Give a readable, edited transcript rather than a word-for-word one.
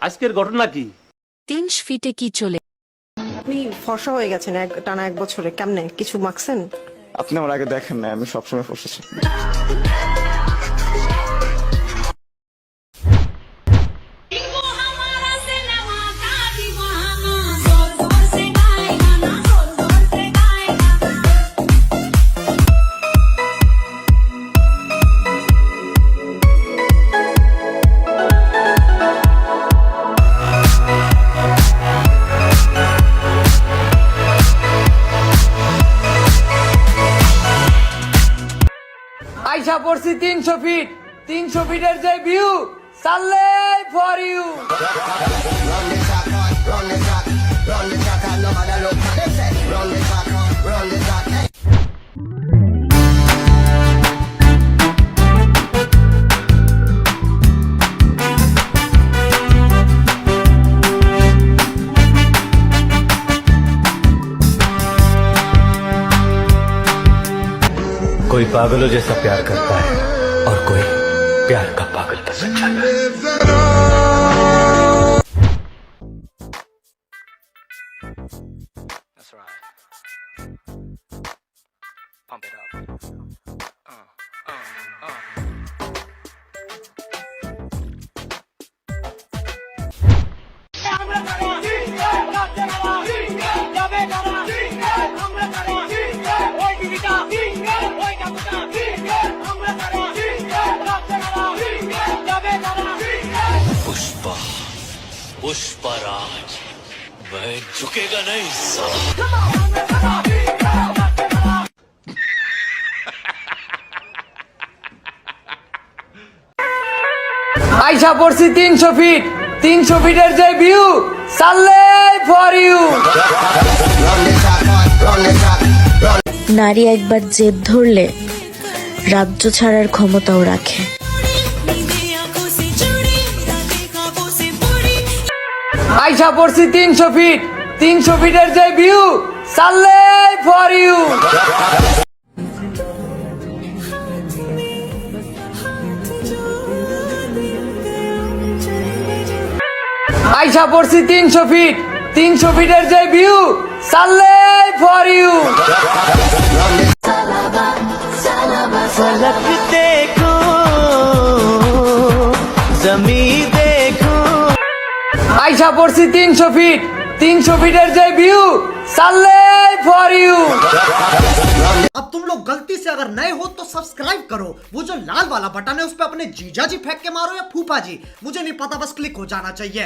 আজকের ঘটনা কি? 3 ফিটে কি চলে? আপনি ফর্সা হয়ে গেছেন টানা 1 বছরে, কেমনে কিছু মাখছেন? আপনি আমার আগে দেখেন না, আমি সবসময় ফর্সা ছিলাম। আইসা পড়ছি 300 ফিট, 300 ফিটের যে ভিউ, সালে ফর ইউ। कोई पागलों जैसा प्यार करता है और कोई प्यार का पागल बन जाता है। That's right. Pump it up. Pushpa, Pushpraj, वह झुकेगा नहीं। আইসা পড়ছি 300 ফিট, 300 ফিটের যে ভিউ, সালে ফর ইউ। নারী একবার জেদ ধরলে রাজ্য ছাড়ার ক্ষমতাও রাখে। আইসা পড়ছি 300 ফিট, 300 ফিটের যে ভিউ, সালে ফর ইউ। আইসা পড়ছি 300 ফিট, 300 ফিটের যে ভিউ, সালে ফর ইউ। फलक देखो, जमीन देखो। আইসা পড়ছি 300 ফিট, 300 ফিটের যে ভিউ, সালে ফর ইউ। अब तुम लोग गलती से अगर नए हो तो सब्सक्राइब करो, वो जो लाल वाला बटन है उस पे अपने जीजा जी फेंक के मारो या फूफा जी, मुझे नहीं पता, बस क्लिक हो जाना चाहिए।